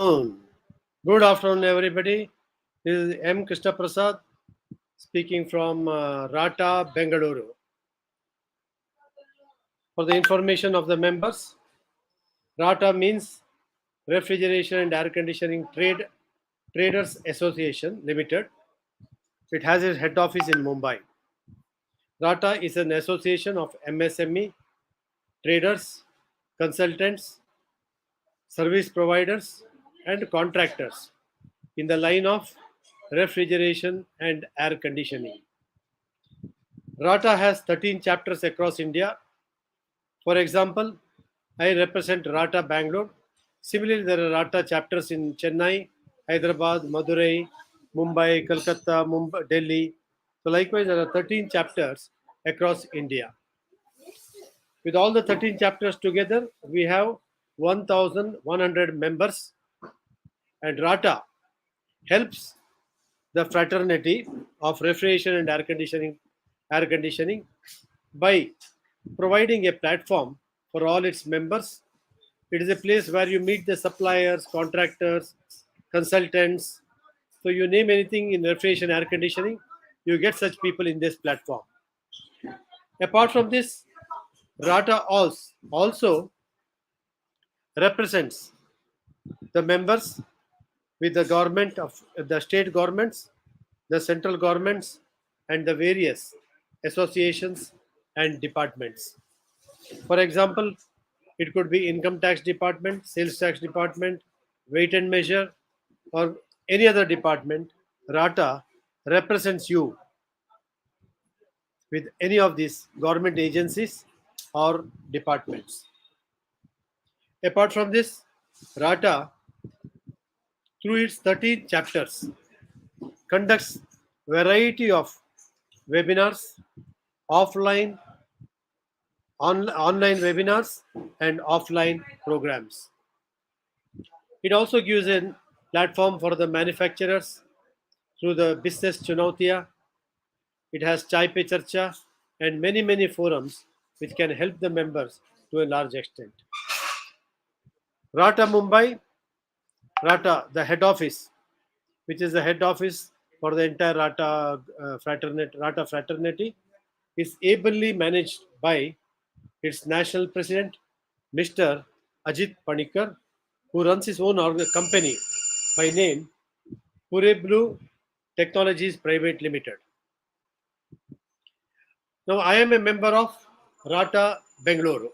Good afternoon, everybody. This is M. Krishna Prasad speaking from Rata, Bengaluru. For the information of the members, Rata means Refrigeration and Air Conditioning Traders Association Limited. It has its head office in Mumbai. Rata is an association of MSME traders, consultants, service providers, and contractors in the line of refrigeration and air conditioning. Rata has 13 chapters across India. For example, I represent Rata Bangalore. Similarly, there are Rata chapters in Chennai, Hyderabad, Madurai, Mumbai, Kolkata, Mumbai, Delhi. So likewise, there are 13 chapters across India. With all the 13 chapters together, we have 1,100 members, and Rata helps the fraternity of refrigeration and air conditioning by providing a platform for all its members. It is a place where you meet the suppliers, contractors, consultants. So you name anything in refrigeration, air conditioning, you get such people in this platform. Apart from this, Rata also represents the members with the government of the state governments, the central governments, and the various associations and departments. For example, it could be income tax department, sales tax department, weight and measure, or any other department. Rata represents you with any of these government agencies or departments. Apart from this, Rata, through its 13 chapters, conducts variety of webinars, offline, online webinars, and offline programs. It also gives a platform for the manufacturers through the Business Chunautia. It has Chai Pe Charcha and many forums which can help the members to a large extent. Rata Mumbai, Rata, the head office, which is the head office for the entire Rata fraternity, is ably managed by its national president, Mr. Ajit Panikar, who runs his own company by name Pureblu Technologies Private Limited. Now, I am a member of Rata Bengaluru.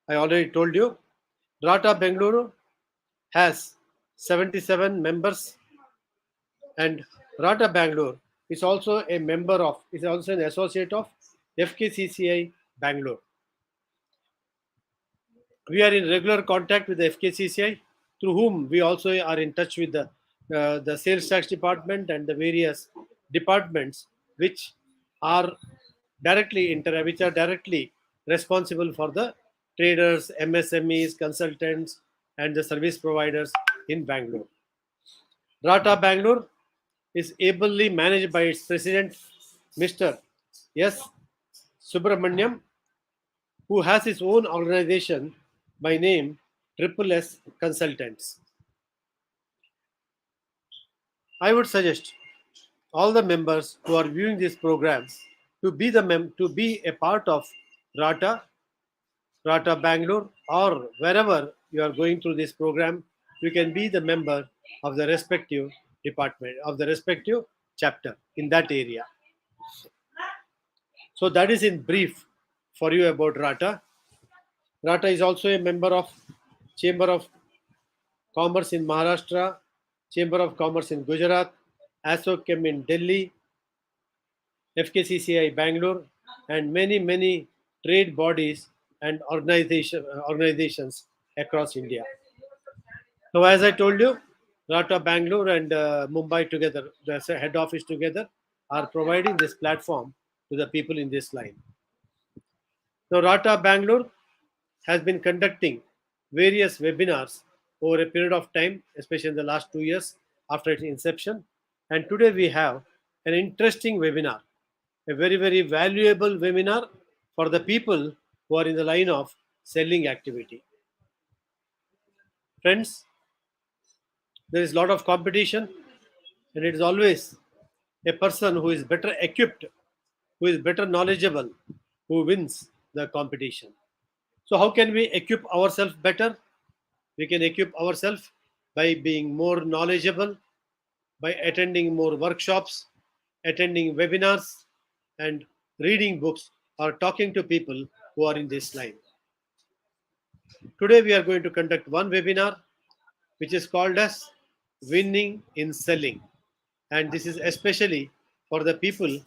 I already told you, Rata Bengaluru has 77 members, and Rata Bangalore is also an associate of FKCCI Bangalore. We are in regular contact with the FKCCI, through whom we also are in touch with the sales tax department and the various departments which are directly responsible for the traders, MSMEs, consultants, and the service providers in Bangalore. Rata Bangalore is ably managed by its president, Mr. S. Subramaniam, who has his own organization by name Triple S Consultants. I would suggest all the members who are viewing this program to be a part of Rata Bangalore, or wherever you are going through this program, you can be the member of the respective department, of the respective chapter in that area. So that is in brief for you about Rata. Rata is also a member of Chamber of Commerce in Maharashtra, Chamber of Commerce in Gujarat, ASOCHEM in Delhi, FKCCI Bangalore, and many trade bodies and organizations across India. Now, as I told you, Rata Bangalore and Mumbai together, the head office together, are providing this platform to the people in this line. Now, Rata Bangalore has been conducting various webinars over a period of time, especially in the last 2 years after its inception. And today we have an interesting webinar, a very valuable webinar for the people who are in the line of selling activity. Friends, There is a lot of competition, and it is always a person who is better equipped, who is better knowledgeable, who wins the competition. So, how can we equip ourselves better? We can equip ourselves by being more knowledgeable, by attending more workshops, attending webinars, and reading books or talking to people who are in this line. Today, we are going to conduct one webinar which is called as Winning in Selling. And this is especially for the people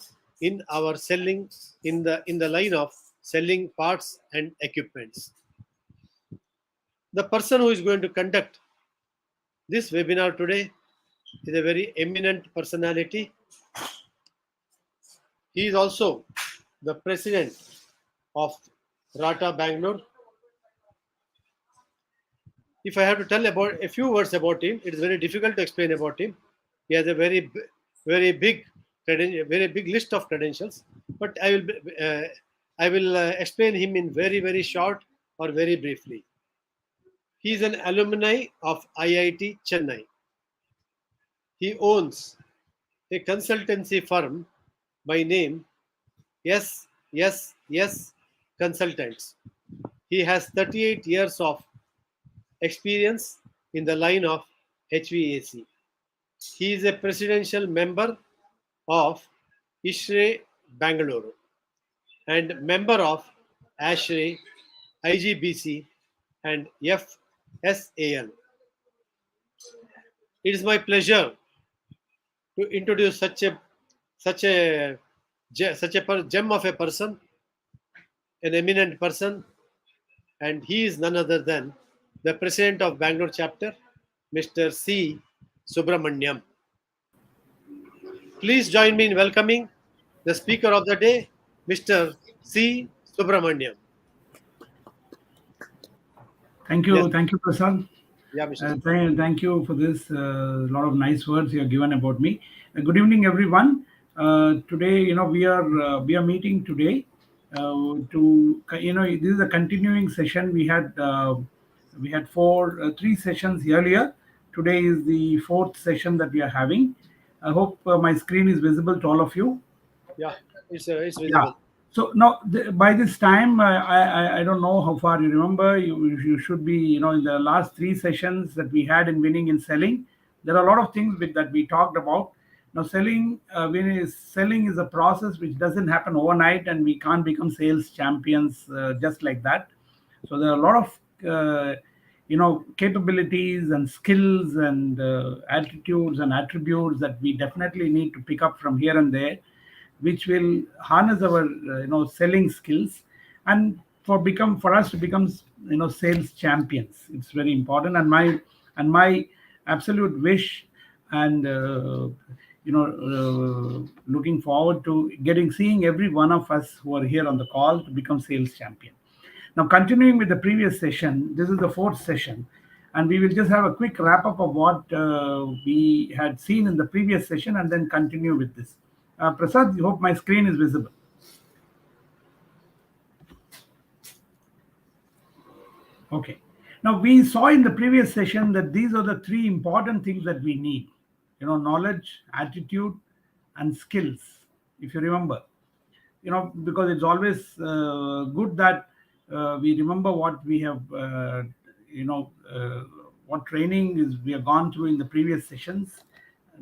in our selling in the line of selling parts and equipments. The person who is going to conduct this webinar today is a very eminent personality. He is also the president of RRC Bangalore. If I have to tell about a few words about him, it is very difficult to explain about him. He has a very big, very big list of credentials. But I will explain him in very short or very briefly. He is an alumni of IIT Chennai. He owns a consultancy firm by name Yes Consultants. He has 38 years of experience in the line of HVAC. He is a presidential member of ISRE Bangalore and member of ASHRE, IGBC, and FSAL. It is my pleasure to introduce such a gem of a person, an eminent person, and he is none other than the president of Bangalore chapter, Mr. C. Subramaniam. Please join me in welcoming the speaker of the day, Mr. C. Subramaniam. Thank Yes, you, Prasad. yeah, Mr. Thank you for this. Lot of nice words you have given about me. Good evening, everyone. Today, we are meeting today this is a continuing session. We had three sessions earlier. Today is the fourth session that we are having. I hope my screen is visible to all of you. Yeah, it's Yeah. visible. So now, by this time, I don't know how far you remember. You should be, in the last three sessions that we had in winning in selling. There are a lot of things that we talked about. Now, selling is a process which doesn't happen overnight, and we can't become sales champions just like that. So there are a lot of capabilities and skills and attitudes and attributes that we definitely need to pick up from here and there, which will harness our selling skills, and for us to become sales champions. It's very important, and my absolute wish, and looking forward to seeing every one of us who are here on the call to become sales champion. Now, continuing with the previous session, this is the fourth session, and we will just have a quick wrap up of what we had seen in the previous session and then continue with this. Prasad, I hope my screen is visible. Okay. Now, we saw in the previous session that these are the three important things that we need. Knowledge, attitude, and skills, if you remember. Because it's always good that we remember what we have, what training is we have gone through in the previous sessions,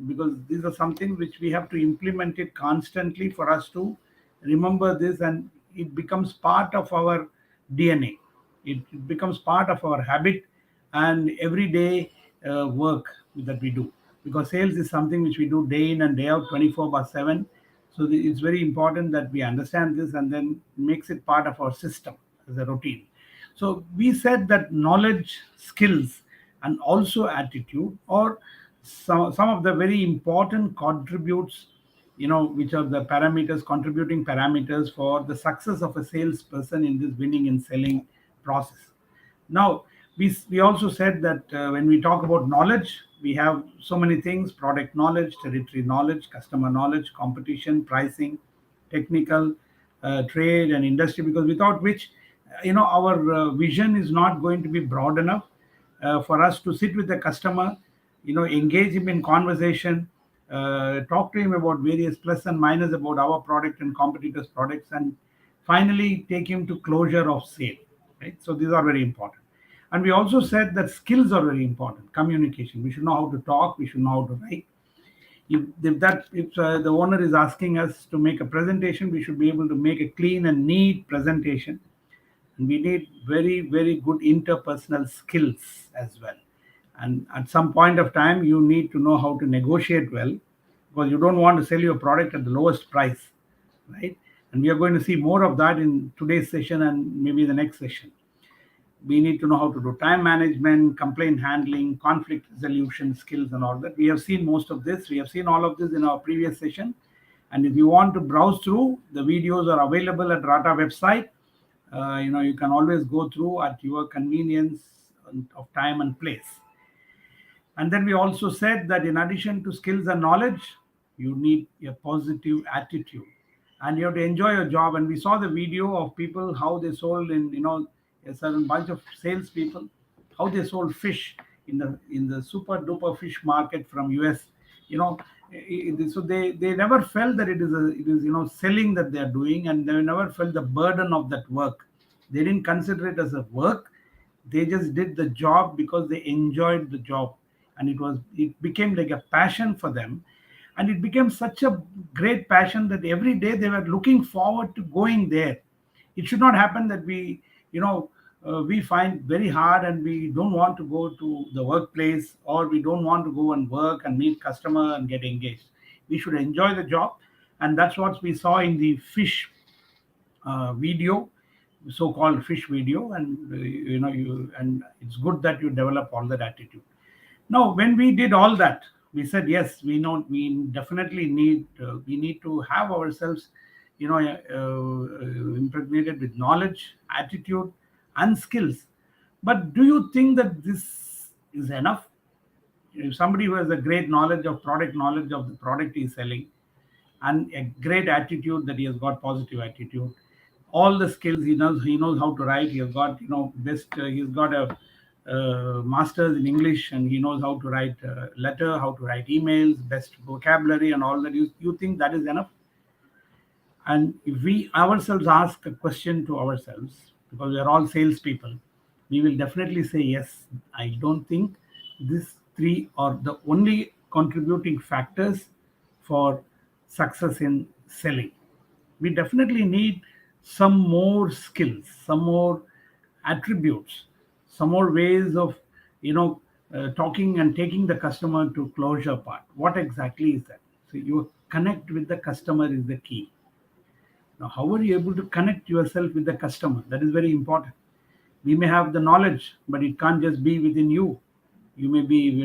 because these are something which we have to implement it constantly for us to remember this, and it becomes part of our DNA. It becomes part of our habit and everyday work that we do, because sales is something which we do day in and day out, 24/7. So it's very important that we understand this and then makes it part of our system as a routine. So we said that knowledge, skills, and also attitude, or some of the very important contributes, which are the contributing parameters for the success of a salesperson in this winning and selling process. Now, we also said that when we talk about knowledge, we have so many things: product knowledge, territory knowledge, customer knowledge, competition, pricing, technical, trade, and industry, because without which, our vision is not going to be broad enough for us to sit with the customer, engage him in conversation, talk to him about various plus and minus about our product and competitors products, and finally take him to closure of sale, right? So these are very important. And we also said that skills are very important. Communication, we should know how to talk, we should know how to write. If the owner is asking us to make a presentation, we should be able to make a clean and neat presentation. And we need very, very good interpersonal skills as well. And at some point of time, you need to know how to negotiate well, because you don't want to sell your product at the lowest price, right? And we are going to see more of that in today's session and maybe the next session. We need to know how to do time management, complaint handling, conflict resolution skills, and all that. We have seen most of this. We have seen all of this in our previous session. And if you want to browse through, the videos are available at Rata website. You can always go through at your convenience of time and place. And then we also said that in addition to skills and knowledge, you need a positive attitude, and you have to enjoy your job. And we saw the video of people how they sold a certain bunch of salespeople, how they sold fish in the super duper fish market from US. You know, so they never felt that it is selling that they are doing, and they never felt the burden of that work. They didn't consider it as a work. They just did the job because they enjoyed the job, and it became like a passion for them. And it became such a great passion that every day they were looking forward to going there. It should not happen that we find very hard and we don't want to go to the workplace, or we don't want to go and work and meet customer and get engaged. We should enjoy the job. And that's what we saw in the fish video, so-called fish video. And and it's good that you develop all that attitude. Now, when we did all that, we said yes, we know we definitely need to have ourselves impregnated with knowledge, attitude, and skills. But do you think that this is enough? If somebody who has a great knowledge of the product he's selling, and a great attitude, that he has got positive attitude, all the skills, he knows how to write, he has got best, he's got a master's in English, and he knows how to write letter, how to write emails, best vocabulary and all that, you think that is enough? And if we ourselves ask a question to ourselves, because we are all salespeople, we will definitely say yes. I don't think these three are the only contributing factors for success in selling. We definitely need some more skills, some more attributes, some more ways of talking and taking the customer to closure part. What exactly is that? So your connect with the customer is the key. Now, how are you able to connect yourself with the customer? That is very important. We may have the knowledge, but it can't just be within you. You may be,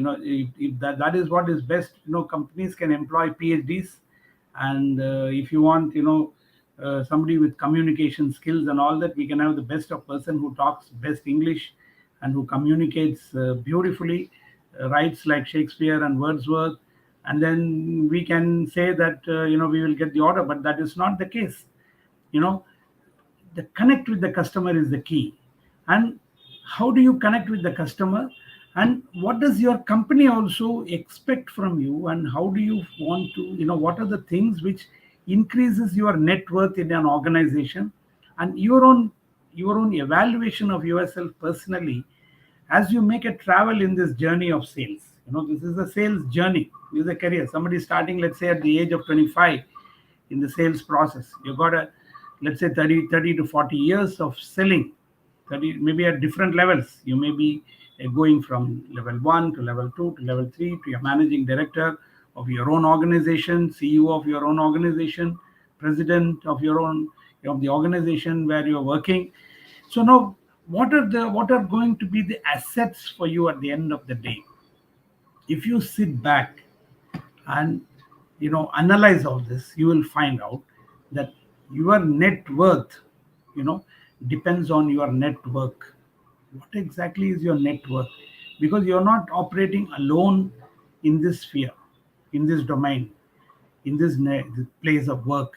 if that is what is best. Companies can employ PhDs, and if you want, somebody with communication skills and all that, we can have the best of person who talks best English and who communicates beautifully, writes like Shakespeare and Wordsworth, and then we can say that we will get the order. But that is not the case. The connect with the customer is the key. And how do you connect with the customer, and what does your company also expect from you, and how do you want to, what are the things which increases your net worth in an organization, and your own evaluation of yourself personally as you make a travel in this journey of sales. This is a sales journey. This is a career. Somebody starting, let's say, at the age of 25 in the sales process. You've got let's say 30 to 40 years of selling, 30, maybe at different levels. You may be going from level 1 to level 2 to level 3 to your managing director of your own organization, CEO of your own organization, president of the organization where you're working. So now, what are going to be the assets for you at the end of the day? If you sit back and analyze all this, you will find out that your net worth depends on your network. What exactly is your net worth? Because you're not operating alone in this sphere, in this domain, in this place of work.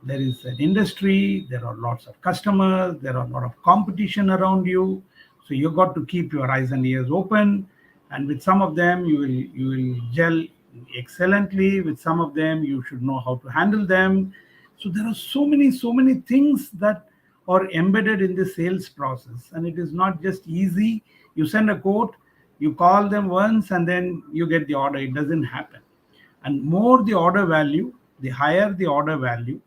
There is an industry, there are lots of customers, there are a lot of competition around you. So you got to keep your eyes and ears open and with some of them you will gel excellently. With some of them you should know how to handle them. So there are so many things that are embedded in the sales process, and it is not just easy. You send a quote, you call them once, and then you get the order. It doesn't happen. And more the order value, the higher the order value,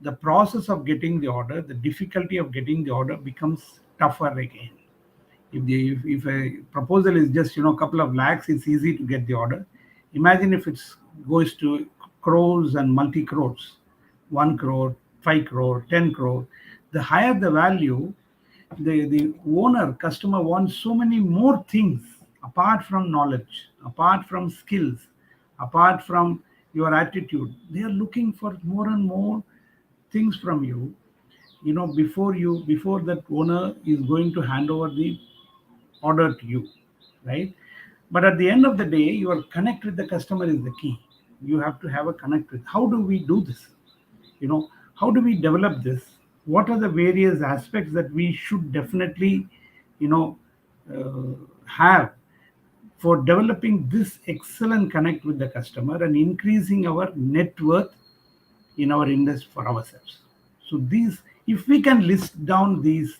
the process of getting the order, the difficulty of getting the order becomes tougher again. If a proposal is just a couple of lakhs, it's easy to get the order. Imagine if it goes to crores and multi crores, 1 crore, 5 crore, 10 crore. The higher the value, the owner customer wants so many more things apart from knowledge, apart from skills, apart from your attitude. They are looking for more and more things from you, before that owner is going to hand over the order to you, right? But at the end of the day, your connect with the customer is the key. You have to have a connect with. How do we do this? How do we develop this? What are the various aspects that we should definitely, you know, have for developing this excellent connect with the customer and increasing our net worth in our industry for ourselves? So these, if we can list down these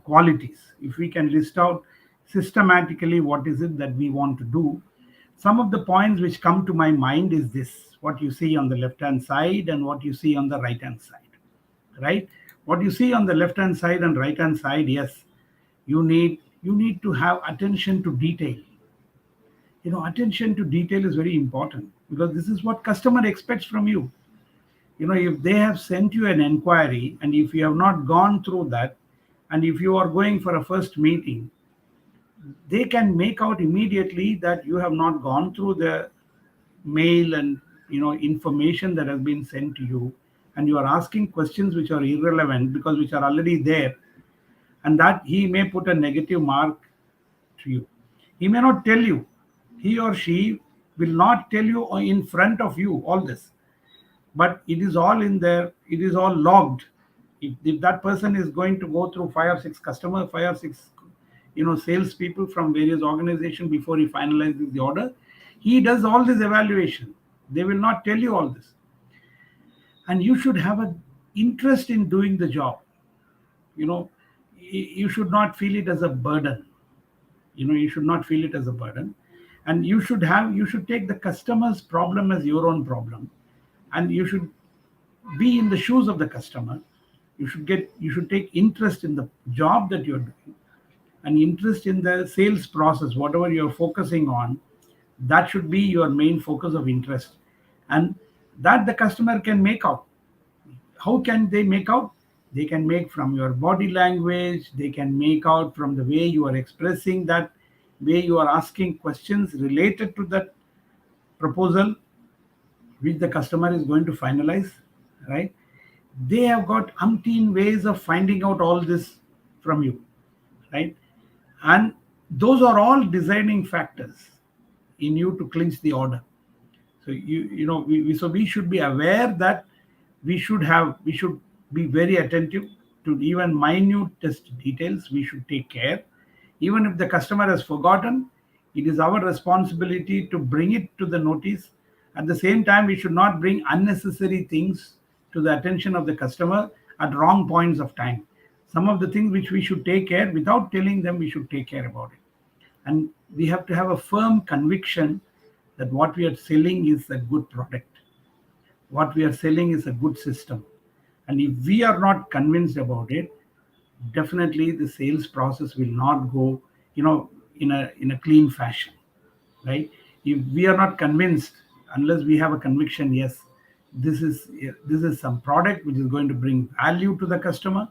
qualities, if we can list out systematically what is it that we want to do, some of the points which come to my mind is this: what you see on the left hand side and what you see on the right hand side, right? What you see on the left hand side and right hand side, yes, you need to have attention to detail. Attention to detail is very important, because this is what customer expects from you. If they have sent you an inquiry and if you have not gone through that, and if you are going for a first meeting, they can make out immediately that you have not gone through the mail and information that has been sent to you, and you are asking questions which are irrelevant because which are already there, and that he may put a negative mark to you. He may not tell you, he or she will not tell you in front of you all this, but it is all in there, it is all logged. If that person is going to go through 5 or 6 5 or 6 salespeople from various organizations before he finalizes the order, he does all this evaluation. They will not tell you all this, and you should have an interest in doing the job. You should not feel it as a burden. You should not feel it as a burden, and you should take the customer's problem as your own problem, and you should be in the shoes of the customer. You should take interest in the job that you're doing, and interest in the sales process, whatever you're focusing on. That should be your main focus of interest, and that the customer can make out. How can they make out? They can make from your body language, they can make out from the way you are expressing, that way you are asking questions related to that proposal which the customer is going to finalize, right? They have got umpteen ways of finding out all this from you, right? And those are all designing factors in you to clinch the order. So we should be aware that we should be very attentive to even minute test details. We should take care. Even if the customer has forgotten, it is our responsibility to bring it to the notice. At the same time, we should not bring unnecessary things to the attention of the customer at wrong points of time. Some of the things which we should take care, without telling them, we should take care about it. And we have to have a firm conviction that what we are selling is a good product. What we are selling is a good system. And if we are not convinced about it, definitely the sales process will not go, in a clean fashion, right? If we are not convinced, unless we have a conviction, yes, this is some product which is going to bring value to the customer,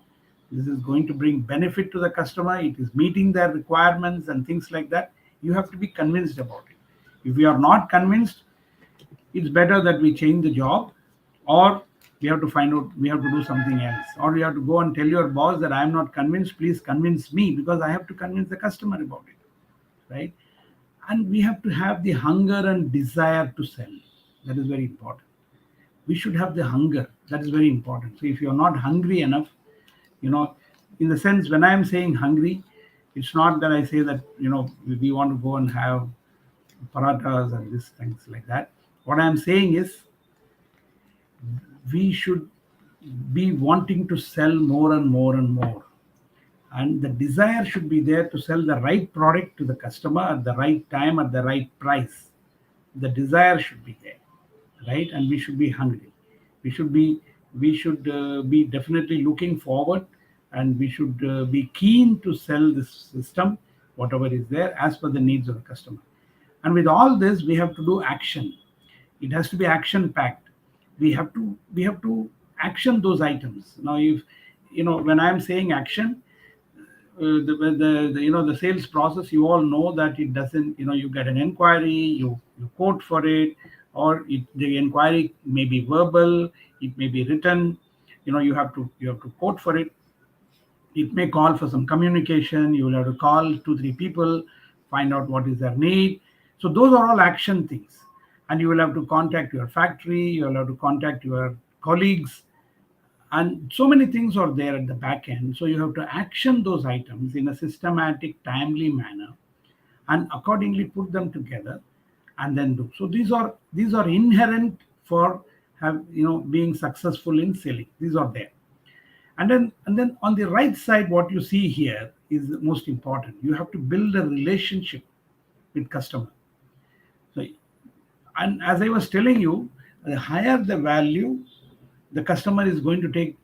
this is going to bring benefit to the customer, it is meeting their requirements and things like that, you have to be convinced about it. If we are not convinced, it's better that we change the job, or we have to find out, we have to do something else, or you have to go and tell your boss that I am not convinced, please convince me, because I have to convince the customer about it, right? And we have to have the hunger and desire to sell. That is very important. We should have the hunger. That is very important. So if you're not hungry enough, in the sense, when I am saying hungry, It's not that I say that, we want to go and have parathas and these things like that. What I'm saying is we should be wanting to sell more and more and more. And the desire should be there to sell the right product to the customer at the right time, at the right price. The desire should be there, right? And we should be hungry. We should be definitely looking forward, and we should be keen to sell this system, whatever is there, as per the needs of the customer. And with all this, we have to do action. It has to be action packed. We have to action those items. Now, if when I'm saying action, the sales process, you all know that it doesn't, you get an inquiry, you quote for it, or the inquiry may be verbal, it may be written. You have to quote for it. It may call for some communication. You will have to call 2 3 people, find out what is their need. So those are all action things. And you will have to contact your factory, you will have to contact your colleagues, and so many things are there at the back end. So you have to action those items in a systematic, timely manner, and accordingly put them together and then do. So these are inherent for being successful in selling. These are there. And then on the right side, what you see here is the most important. You have to build a relationship with customer. So, and as I was telling you, the higher the value, the customer is going to take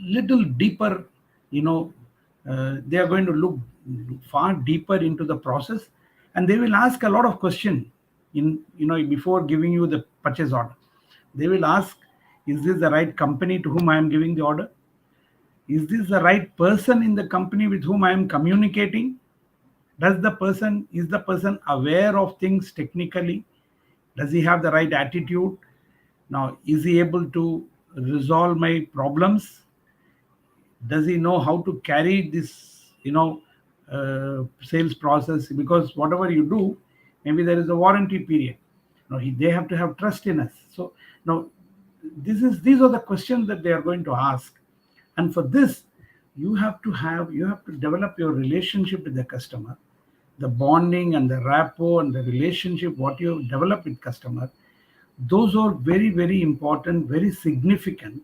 little deeper. They are going to look far deeper into the process, and they will ask a lot of questions before giving you the purchase order. They will ask, is this the right company to whom I am giving the order? Is this the right person in the company with whom I am communicating? Is the person aware of things technically? Does he have the right attitude? Now, is he able to resolve my problems? Does he know how to carry this, sales process? Because whatever you do, maybe there is a warranty period. They have to have trust in us. So now, these are the questions that they are going to ask. And for this, you have to develop your relationship with the customer, the bonding and the rapport and the relationship what you develop with customer. Those are very, very important, very significant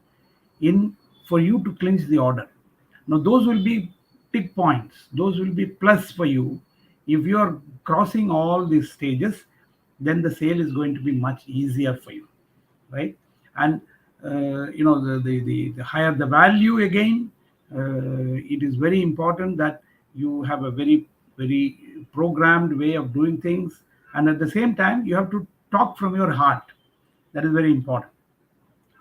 in for you to clinch the order. Now those will be tick points, those will be plus for you. If you are crossing all these stages, then the sale is going to be much easier for you, right? And the higher the value, again, it is very important that you have a very, very programmed way of doing things, and at the same time you have to talk from your heart. That is very important.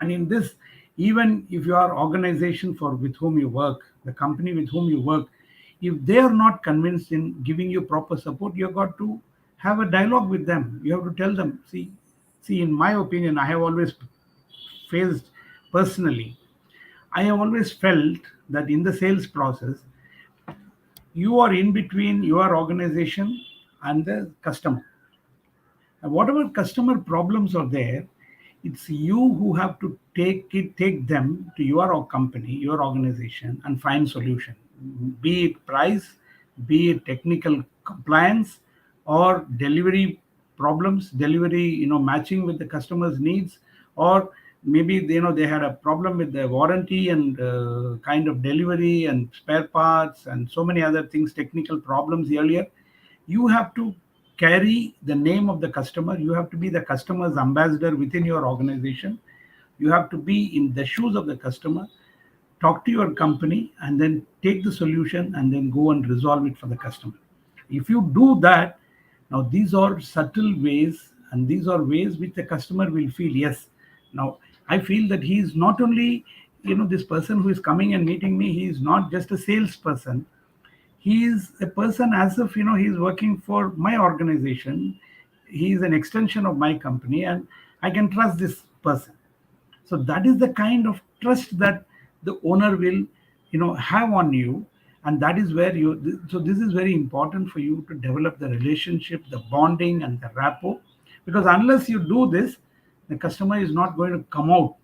And in this, even if your organization for with whom you work, the company with whom you work, if they are not convinced in giving you proper support, you have got to have a dialogue with them. You have to tell them, see, in my opinion, I have always faced personally, I have always felt that in the sales process, you are in between your organization and the customer. And whatever customer problems are there, it's you who have to take them to your company, your organization, and find solution. Be it price, be it technical compliance, or delivery problems, delivery matching with the customer's needs, or maybe they had a problem with the warranty and kind of delivery and spare parts and so many other things, technical problems earlier. You have to carry the name of the customer. You have to be the customer's ambassador within your organization. You have to be in the shoes of the customer, talk to your company, and then take the solution and then go and resolve it for the customer. If you do that, now these are subtle ways, and these are ways which the customer will feel, yes, now I feel that he is not only this person who is coming and meeting me, he is not just a salesperson. He is a person as if he is working for my organization. He is an extension of my company, and I can trust this person. So that is the kind of trust that the owner will have on you. And that is where so this is very important for you to develop the relationship, the bonding and the rapport. Because unless you do this, the customer is not going to come out.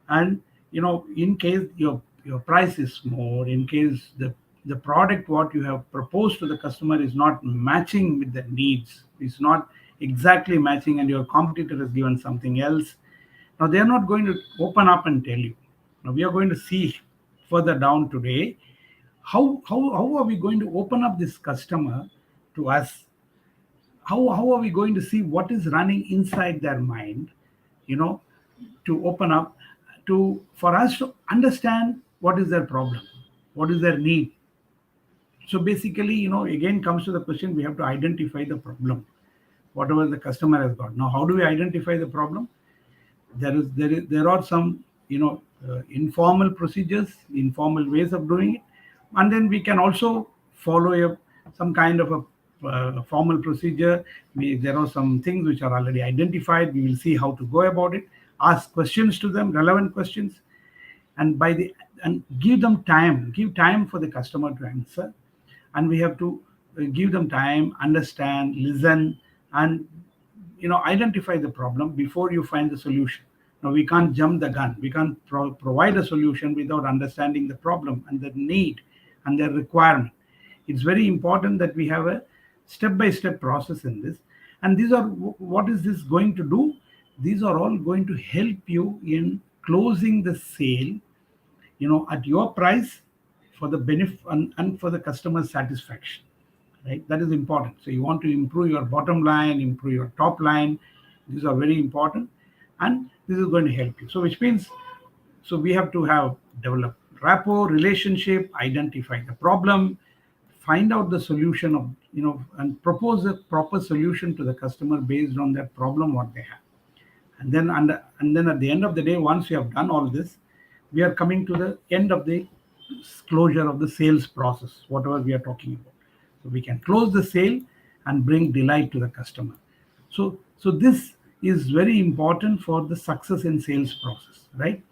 And in case your price is more, in case the the product what you have proposed to the customer is not matching with the needs, it's not exactly matching, and your competitor has given something else. Now they are not going to open up and tell you. Now we are going to see further down today how are we going to open up this customer to us. How are we going to see what is running inside their mind, you know, to open up, to for us to understand what is their problem, what is their need. So basically, again comes to the question, we have to identify the problem, whatever the customer has got. Now how do we identify the problem? There are some informal procedures, informal ways of doing it, and then we can also follow some kind of a formal procedure. There are some things which are already identified. We will see how to go about it, ask questions to them, relevant questions, and give time for the customer to answer. And we have to give them time, understand, listen, and identify the problem before you find the solution. Now we can't jump the gun, we can't provide a solution without understanding the problem and the need and their requirement. It's very important that we have a step by step process in this. And these are, what is this going to do? These are all going to help you in closing the sale at your price, for the benefit and for the customer satisfaction, right? That is important. So you want to improve your bottom line, improve your top line. These are very important, and this is going to help you. So which means, so we have to have develop rapport, relationship, identify the problem, find out the solution of, and propose a proper solution to the customer based on that problem what they have. And then at the end of the day, once we have done all this, we are coming to the end of the closure of the sales process, whatever we are talking about. So we can close the sale and bring delight to the customer. So this is very important for the success in sales process, right?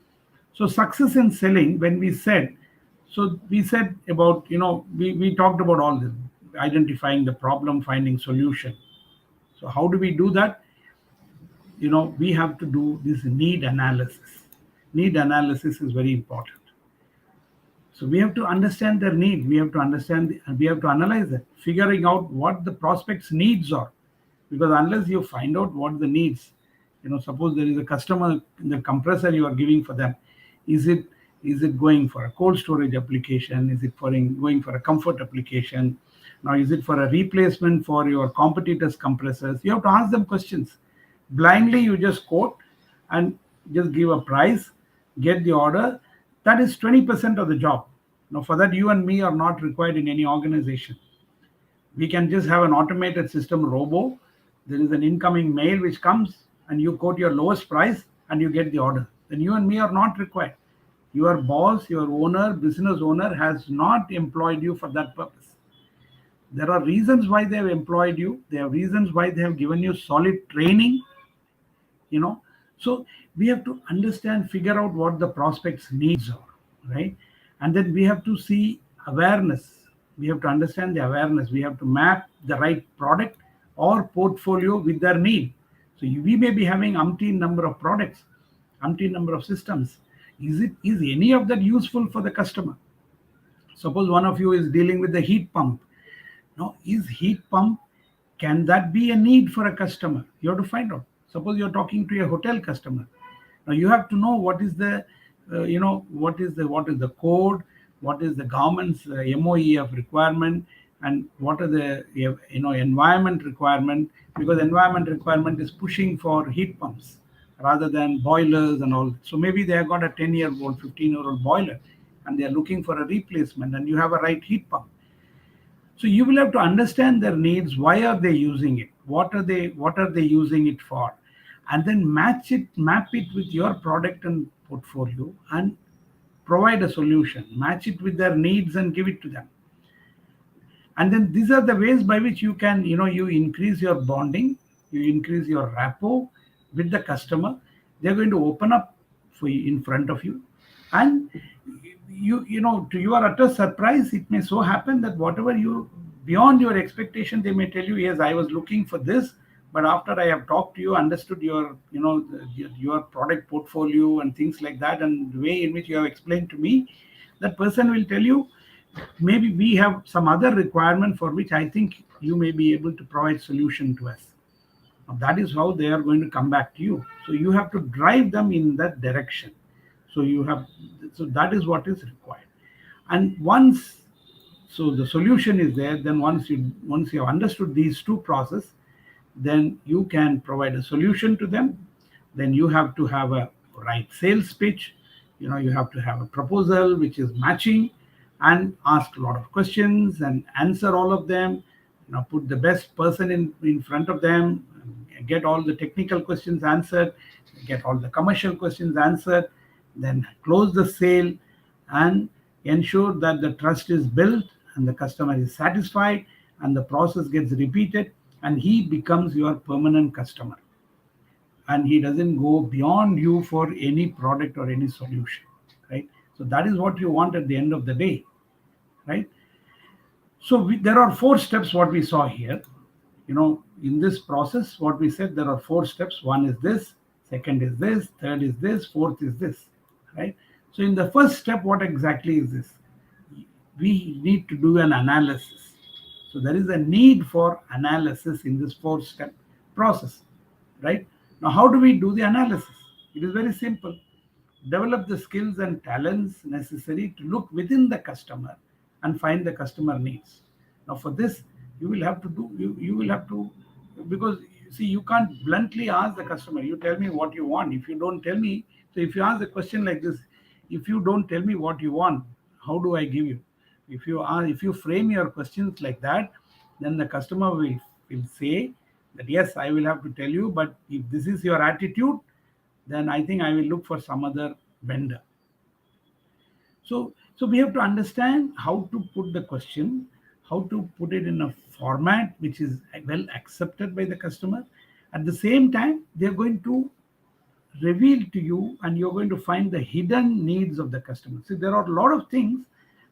So success in selling, when we said about, we talked about all this, identifying the problem, finding solution. So how do we do that? We have to do this need analysis. Need analysis is very important. So we have to understand their need. We have to we have to analyze it, figuring out what the prospect's needs are. Because unless you find out what the needs, suppose there is a customer, the compressor you are giving for them, is it going for a cold storage application? Is it going for a comfort application? Now, is it for a replacement for your competitors' compressors? You have to ask them questions. Blindly, you just quote and just give a price, get the order. That is 20% of the job. Now, for that, you and me are not required in any organization. We can just have an automated system, robo. There is an incoming mail which comes, and you quote your lowest price and you get the order. Then you and me are not required. Your boss, your owner, business owner has not employed you for that purpose. There are reasons why they have employed you. There are reasons why they have given you solid training. So we have to understand, figure out what the prospect's needs are, right? And then we have to see awareness. We have to understand the awareness. We have to map the right product or portfolio with their need. So we may be having umpteen number of products, umpteen number of systems. Is any of that useful for the customer? Suppose one of you is dealing with the heat pump. Now, is heat pump, can that be a need for a customer? You have to find out. Suppose you're talking to a hotel customer. Now you have to know what is the code, what is the government's MOEF requirement, and what are the environment requirement, because environment requirement is pushing for heat pumps rather than boilers and all. So maybe they have got a 10-year-old, 15-year-old boiler, and they are looking for a replacement, and you have a right heat pump. So you will have to understand their needs. Why are they using it? What are they using it for? And then map it with your product and portfolio and provide a solution. Match it with their needs and give it to them. And then these are the ways by which you can, you increase your bonding, you increase your rapport with the customer. They're going to open up for you in front of you. And to your utter surprise, it may so happen that whatever beyond your expectation, they may tell you, yes, I was looking for this, but after I have talked to you, understood your product portfolio and things like that, and the way in which you have explained to me, that person will tell you, maybe we have some other requirement for which I think you may be able to provide solution to us. Now, that is how they are going to come back to you. So you have to drive them in that direction. So you have, so that is what is required. And once, so the solution is there, then once you have understood these two process, then you can provide a solution to them. Then you have to have a right sales pitch. You have to have a proposal which is matching, and ask a lot of questions and answer all of them. Put the best person in front of them, get all the technical questions answered, get all the commercial questions answered, then close the sale, and ensure that the trust is built and the customer is satisfied, and the process gets repeated, and he becomes your permanent customer, and he doesn't go beyond you for any product or any solution, right? So that is what you want at the end of the day, right? So there are 4 steps what we saw here. In this process, what we said, there are 4 steps. One is this, second is this, third is this, fourth is this, right? So in the first step, what exactly is this? We need to do an analysis. So there is a need for analysis in this 4-step process, right? Now, how do we do the analysis? It is very simple. Develop the skills and talents necessary to look within the customer and find the customer needs. Now, for this, you will have to, because see, you can't bluntly ask the customer, you tell me what you want. If you don't tell me, so if you ask a question like this, if you don't tell me what you want, how do I give you? If you frame your questions like that, then the customer will say that yes, I will have to tell you, but if this is your attitude, then I think I will look for some other vendor. So we have to understand how to put the question, how to put it in a format which is well accepted by the customer. At the same time, they're going to reveal to you, and you're going to find the hidden needs of the customer. See, there are a lot of things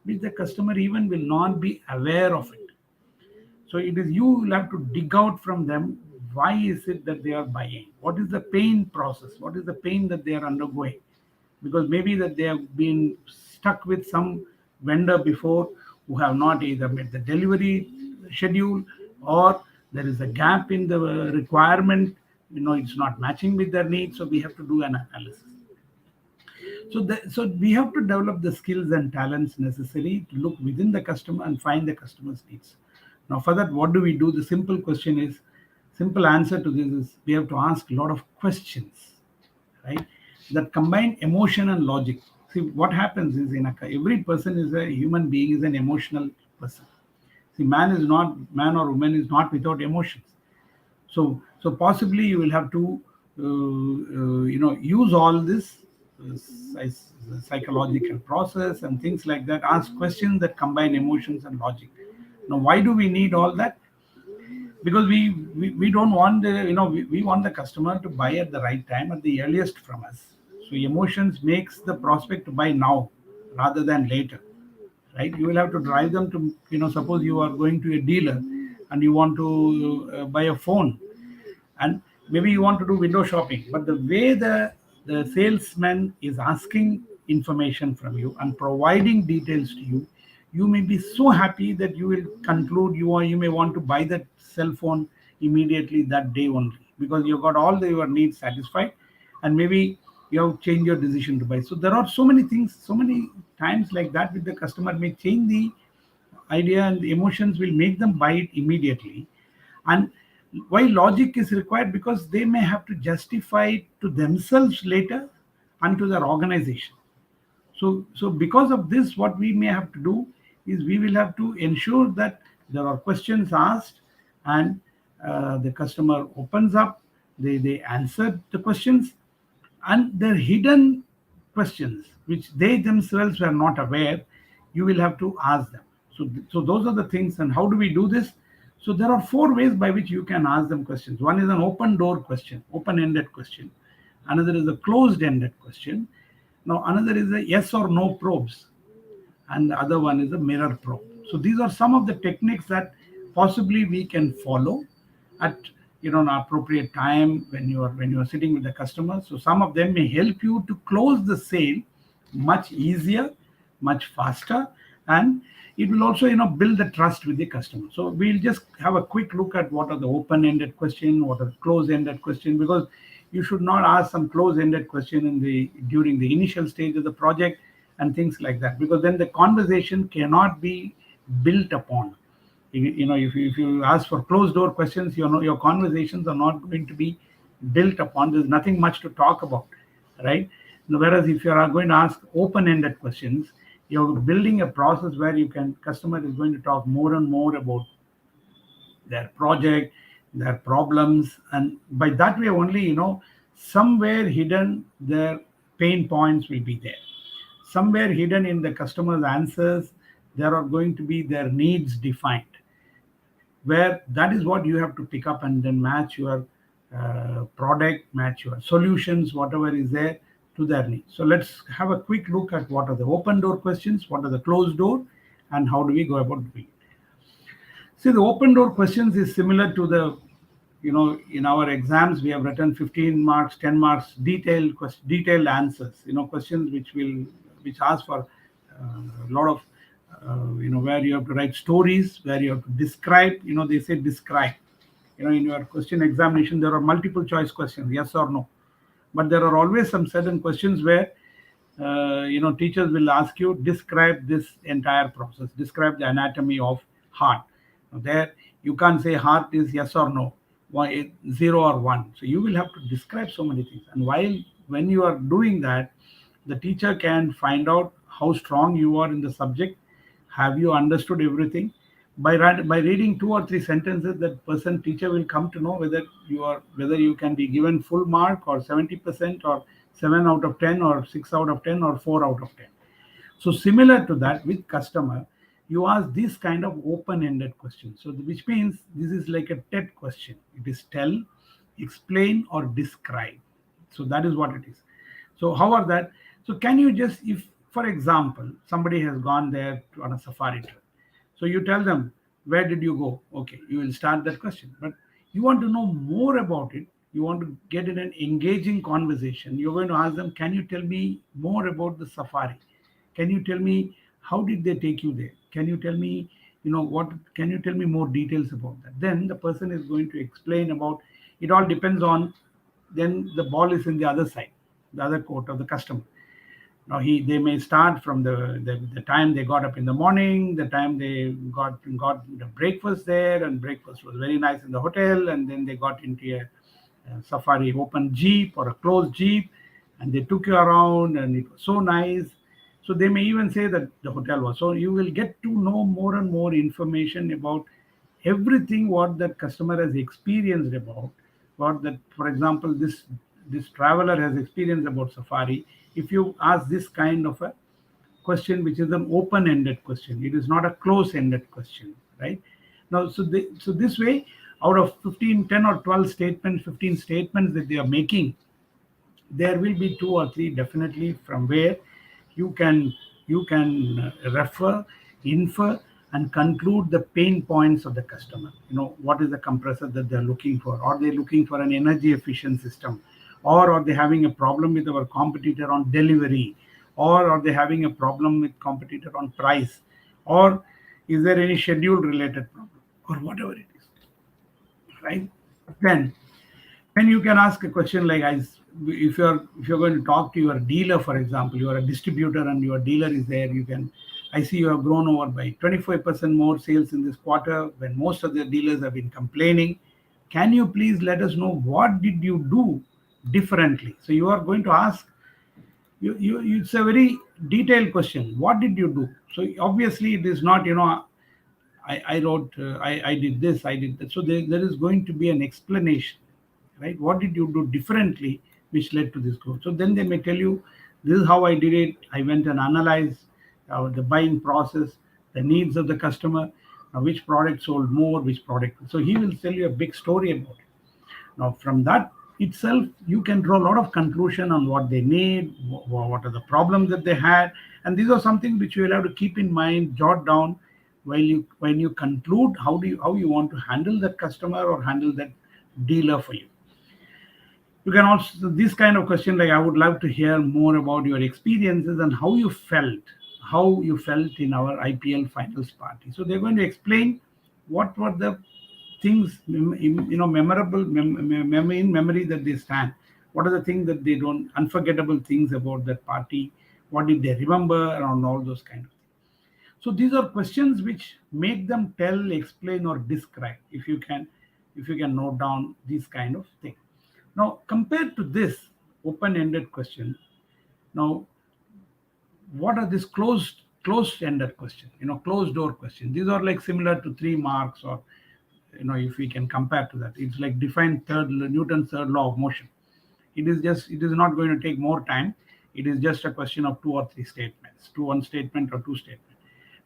which the customer even will not be aware of it. So it is you will have to dig out from them, why is it that they are buying? What is the pain process? What is the pain that they are undergoing? Because maybe that they have been stuck with some vendor before who have not either met the delivery schedule, or there is a gap in the requirement, it's not matching with their needs. So we have to do an analysis. So we have to develop the skills and talents necessary to look within the customer and find the customer's needs. Now, for that, what do we do? The simple answer to this is we have to ask a lot of questions, right? That combine emotion and logic. See, what happens is every person is a human being, is an emotional person. See, man or woman is not without emotions. So possibly you will have to use all this psychological process and things like that. Ask questions that combine emotions and logic. Now, why do we need all that? Because we don't want we want the customer to buy at the right time, at the earliest from us. So emotions makes the prospect to buy now rather than later, right? You will have to drive them to, suppose you are going to a dealer and you want to buy a phone, and maybe you want to do window shopping, but the way the salesman is asking information from you and providing details to you, you may be so happy that you will conclude you may want to buy that cell phone immediately that day only, because you got all your needs satisfied, and maybe you have changed your decision to buy. So there are so many things, so many times like that, with the customer may change the idea, and the emotions will make them buy it immediately. And why logic is required? Because they may have to justify it to themselves later and to their organization. So because of this, what we may have to do is we will have to ensure that there are questions asked, and the customer opens up, they answer the questions, and their hidden questions which they themselves were not aware, you will have to ask them. So those are the things. And how do we do this? So there are 4 ways by which you can ask them questions. One is an open door question, open-ended question. Another is a closed-ended question. Now, another is a yes or no probes, and the other one is a mirror probe. So these are some of the techniques that possibly we can follow at an appropriate time when you are sitting with the customer. So some of them may help you to close the sale much easier, much faster, and it will also build the trust with the customer. So we'll just have a quick look at what are the open-ended question, what are close-ended question, because you should not ask some close-ended question in the during the initial stage of the project and things like that, because then the conversation cannot be built upon. If you ask for closed door questions, your conversations are not going to be built upon. There's nothing much to talk about, right? Whereas if you are going to ask open-ended questions, you're building a process where customer is going to talk more and more about their project, their problems, and by that way only, somewhere hidden their pain points will be there. Somewhere hidden in the customer's answers, there are going to be their needs defined, where that is what you have to pick up and then match your product, match your solutions, whatever is there, to their needs. So let's have a quick look at what are the open door questions, what are the closed door, and how do we go about doing it. See, the open door questions is similar to in our exams, we have written 15 marks, 10 marks, detailed answers, questions which ask for a lot of, where you have to write stories, where you have to describe, they say describe. In your question examination, there are multiple choice questions, yes or no. But there are always some certain questions where teachers will ask you, describe this entire process, describe the anatomy of heart. Now there you can't say heart is yes or no, why 0 or 1. So you will have to describe so many things, and when you are doing that, the teacher can find out how strong you are in the subject. Have you understood everything? By reading 2 or 3 sentences, that teacher will come to know whether you can be given full mark, or 70%, or 7 out of 10, or 6 out of 10, or 4 out of 10. So similar to that, with customer, you ask this kind of open-ended question. So which means this is like a TED question. It is tell, explain, or describe. So that is what it is. So how are that? So can you just, if for example somebody has gone there on a safari trip, so you tell them, where did you go? Okay, you will start that question. But you want to know more about it. You want to get in an engaging conversation. You're going to ask them, can you tell me more about the safari? Can you tell me how did they take you there? Can you tell me, can you tell me more details about that? Then the person is going to explain about it. All depends on, then the ball is in the other side, the other court of the customer. Now they may start from the time they got up in the morning, the time they got the breakfast there, and breakfast was very nice in the hotel, and then they got into a safari open jeep or a closed jeep, and they took you around, and it was so nice. So they may even say that the hotel was. So you will get to know more and more information about everything what that customer has experienced about, what that, for example, this traveler has experienced about safari. If you ask this kind of a question, which is an open-ended question, it is not a close-ended question, right? Now, so this way, out of 15, 10 or 12 statements, 15 statements that they are making, there will be 2 or 3 definitely from where you can refer, infer, and conclude the pain points of the customer. What is the compressor that they're looking for? Are they looking for an energy efficient system? Or are they having a problem with our competitor on delivery? Or are they having a problem with competitor on price? Or is there any schedule related problem? Or whatever it is, right? Then you can ask a question like, if you're going to talk to your dealer, for example, you are a distributor and your dealer is there, I see you have grown over by 25% more sales in this quarter, when most of the dealers have been complaining. Can you please let us know what did you do differently? So you are going to ask, it's a very detailed question. What did you do? So obviously it is not, I wrote, I did this, I did that. So there is going to be an explanation, right? What did you do differently which led to this growth? So then they may tell you, this is how I did it. I went and analyzed the buying process, the needs of the customer, which product sold more, which product. So he will tell you a big story about it. Now, from that itself, you can draw a lot of conclusion on what they need, what are the problems that they had, and these are something which you will have to keep in mind, jot down when you conclude how you want to handle that customer or handle that dealer for you. You can also, this kind of question like, I would love to hear more about your experiences and how you felt, how you felt in our IPL finals party. So they're going to explain what were the things, memorable in memory that they stand. What are the things that they don't, unforgettable things about that party? What did they remember and all those kind of things. So these are questions which make them tell, explain, or describe. If you can note down these kind of thing. Now, compared to this open-ended question, now what are these closed-ended question? Closed door question. These are like similar to 3 marks, or if we can compare to that, it's like define Newton's third law of motion. It is not going to take more time. It is just a question of two or three statements, one statement or two statements.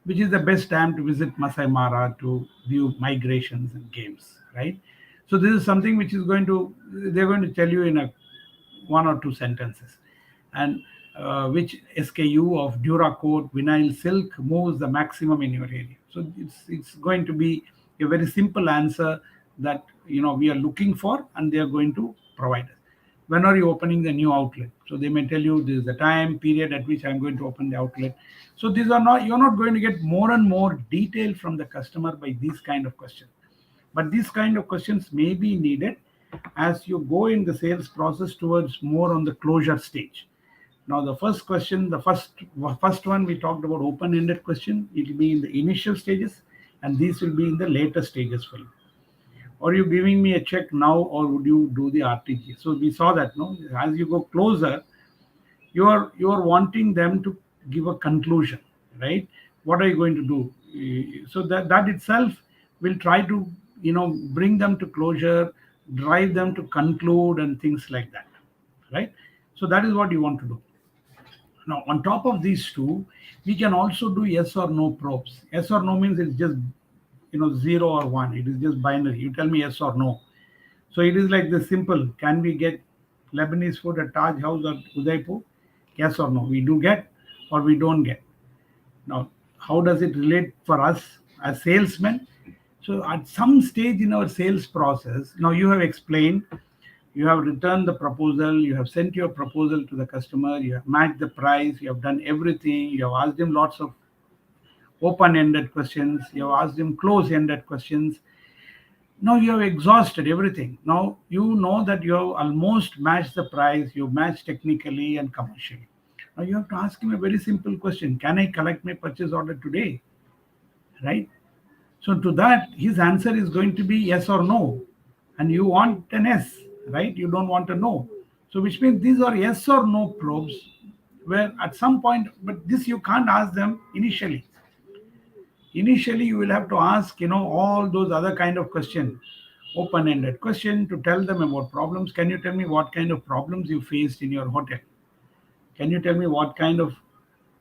Which is the best time to visit Masai Mara to view migrations and games, right? So this is something which they're going to tell you in a one or two sentences. And which SKU of Duracoat vinyl silk moves the maximum in your area. So it's going to be a very simple answer that we are looking for, and they are going to provide us. When are you opening the new outlet? So they may tell you this is the time period at which I'm going to open the outlet. So you're not going to get more and more detail from the customer by these kind of questions. But these kind of questions may be needed as you go in the sales process towards more on the closure stage. Now, the first question, the first one we talked about open-ended question, it will be in the initial stages, and these will be in the later stages for you. Are you giving me a check now, or would you do the RTG? So we saw that, no, as you go closer, you are wanting them to give a conclusion, right? What are you going to do? So that itself will try to bring them to closure, drive them to conclude, and things like that, right? So that is what you want to do. Now, on top of these two, we can also do yes or no probes. Yes or no means it's just 0 or 1. It is just binary. You tell me yes or no. So it is like this simple. Can we get Lebanese food at Taj House or Udaipur? Yes or no. We do get, or we don't get. Now, how does it relate for us as salesmen? So at some stage in our sales process, now you have explained, you have returned the proposal, you have sent your proposal to the customer, you have matched the price, you have done everything, you have asked him lots of open-ended questions, you have asked him close-ended questions. Now you have exhausted everything. Now you know that you have almost matched the price, you've matched technically and commercially. Now you have to ask him a very simple question. Can I collect my purchase order today? Right? So to that, his answer is going to be yes or no. And you want an yes, right? You don't want a no. So which means these are yes or no probes where at some point, but this you can't ask them initially. Initially, you will have to ask, all those other kind of questions, open-ended question to tell them about problems. Can you tell me what kind of problems you faced in your hotel? Can you tell me what kind of,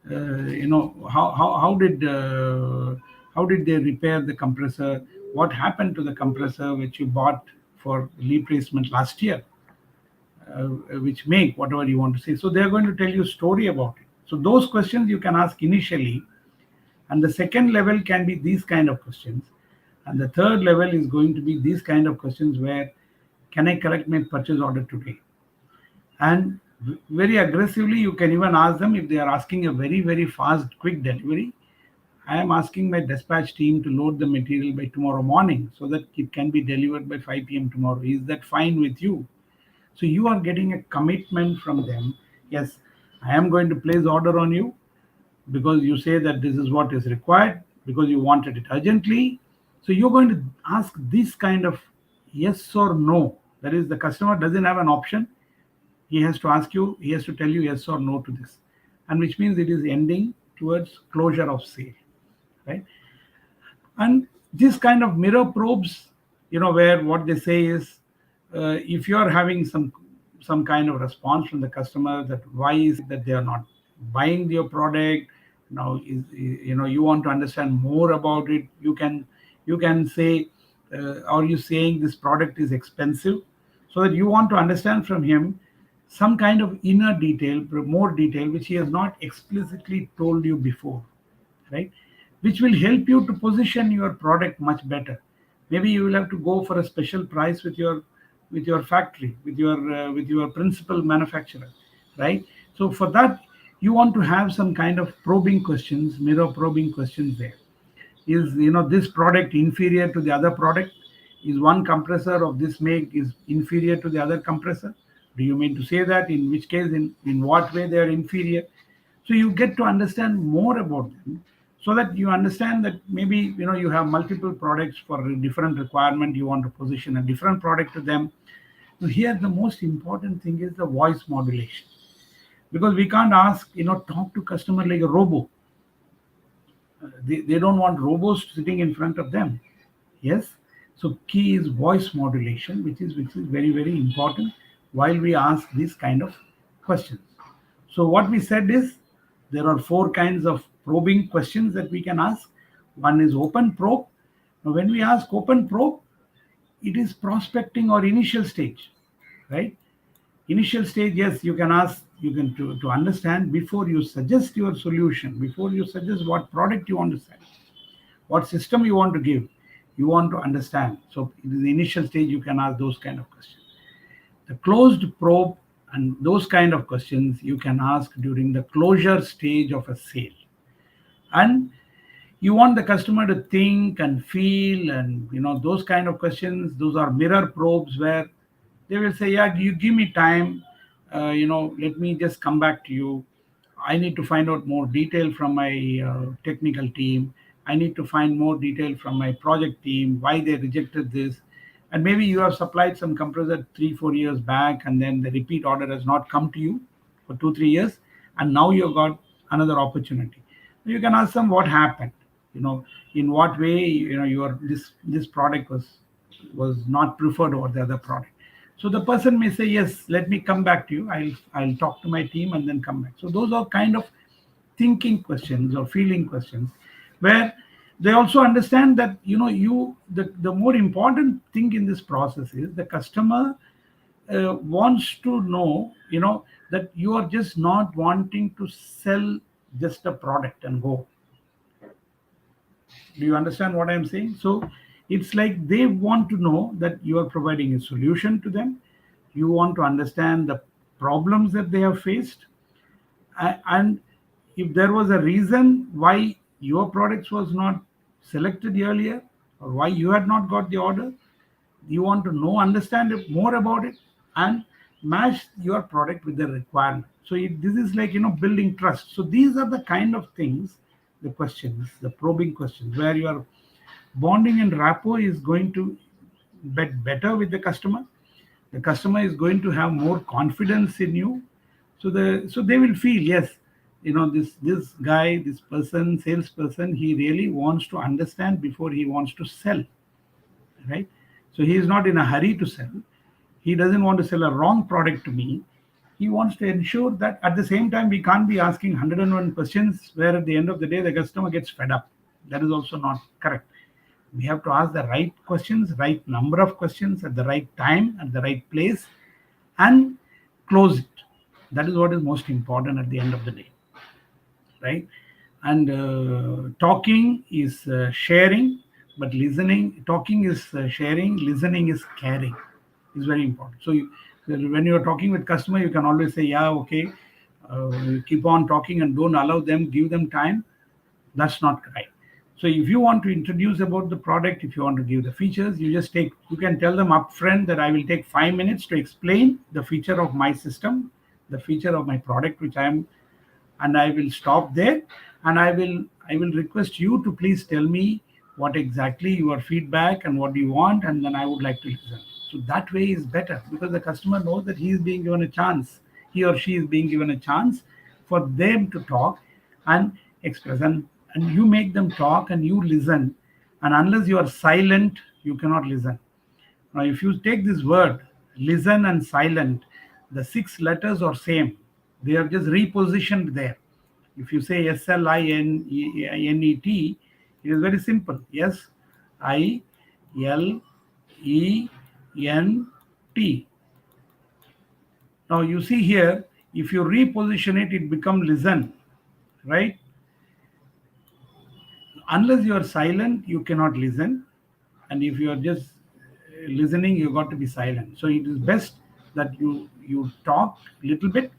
how did they repair the compressor? What happened to the compressor which you bought for replacement last year? Which make whatever you want to say. So they're going to tell you a story about it. So those questions you can ask initially. And the second level can be these kind of questions. And the third level is going to be these kind of questions where, can I collect my purchase order today? And very aggressively, you can even ask them if they are asking a very, very fast, quick delivery. I am asking my dispatch team to load the material by tomorrow morning so that it can be delivered by 5 p.m. tomorrow. Is that fine with you? So you are getting a commitment from them. Yes, I am going to place order on you because you say that this is what is required, because you wanted it urgently. So you're going to ask this kind of yes or no. That is, the customer doesn't have an option. He has to ask you, he has to tell you yes or no to this. And which means it is ending towards closure of sale, right? And this kind of mirror probes, where what they say is, if you're having some kind of response from the customer that why is it that they are not buying your product, now you want to understand more about it, you can say, are you saying this product is expensive? So that you want to understand from him some kind of inner detail, more detail, which he has not explicitly told you before, right? Which will help you to position your product much better. Maybe you will have to go for a special price with your factory, with your principal manufacturer, right? So for that, you want to have some kind of probing questions, mirror probing questions there. Is this product inferior to the other product? Is one compressor of this make is inferior to the other compressor? Do you mean to say that? In which case, in what way they are inferior? So you get to understand more about them, so that you understand that maybe you have multiple products for a different requirement. You want to position a different product to them. So here the most important thing is the voice modulation, because we can't ask, talk to customer like a robo. They don't want robots sitting in front of them. Yes. So key is voice modulation, which is very, very important while we ask these kind of questions. So what we said is there are four kinds of probing questions that we can ask. One is open probe. Now when we ask open probe, it is prospecting or initial stage, right? Initial stage, yes, you can ask, you can to understand before you suggest your solution, before you suggest what product you want to sell, what system you want to give, you want to understand. So in the initial stage you can ask those kind of questions. The closed probe and those kind of questions you can ask during the closure stage of a sale. And you want the customer to think and feel, and those kind of questions, those are mirror probes, where they will say, yeah, you give me time, let me just come back to you. I need to find out more detail from my technical team. I need to find more detail from my project team, why they rejected this. And maybe you have supplied some compressor 3-4 years back, and then the repeat order has not come to you for 2-3 years, and now you've got another opportunity. You can ask them what happened, in what way your this product was not preferred over the other product. So the person may say, yes, let me come back to you. I'll talk to my team and then come back. So those are kind of thinking questions or feeling questions, where they also understand that the more important thing in this process is the customer wants to know that you are just not wanting to sell just a product and go. Do you understand what I'm saying? So it's like they want to know that you are providing a solution to them. You want to understand the problems that they have faced. And if there was a reason why your products was not selected earlier, or why you had not got the order, you want to know, understand more about it, and match your product with the requirement. So this is like building trust. So these are the kind of things, the questions, the probing questions, where your bonding and rapport is going to get better with the customer. The customer is going to have more confidence in you. So they will feel, yes, this guy, this person, salesperson, he really wants to understand before he wants to sell, right? So he is not in a hurry to sell. He doesn't want to sell a wrong product to me. He wants to ensure that at the same time we can't be asking 101 questions where at the end of the day the customer gets fed up. That is also not correct. We have to ask the right questions, right number of questions at the right time, at the right place, and close it. That is what is most important at the end of the day, right? And talking is sharing, but talking is sharing, listening is caring. Is very important. So when you are talking with customer, you can always say, yeah, okay, keep on talking and don't allow them, give them time. That's not right. So if you want to introduce about the product, if you want to give the features, you can tell them upfront that I will take 5 minutes to explain the feature of my system, the feature of my product, and I will stop there, and I will request you to please tell me what exactly your feedback and what do you want, and then I would like to listen. So that way is better, because the customer knows that he is being given a chance, he or she is being given a chance for them to talk and express, and you make them talk and you listen. And unless you are silent, you cannot listen. Now if you take this word listen and silent, the 6 letters are same, they are just repositioned there. If you say SLINET, it is very simple. SILENT. Now you see here, if you reposition it, it becomes listen, right? Unless you are silent, you cannot listen. And if you are just listening, you got to be silent. So it is best that you talk a little bit,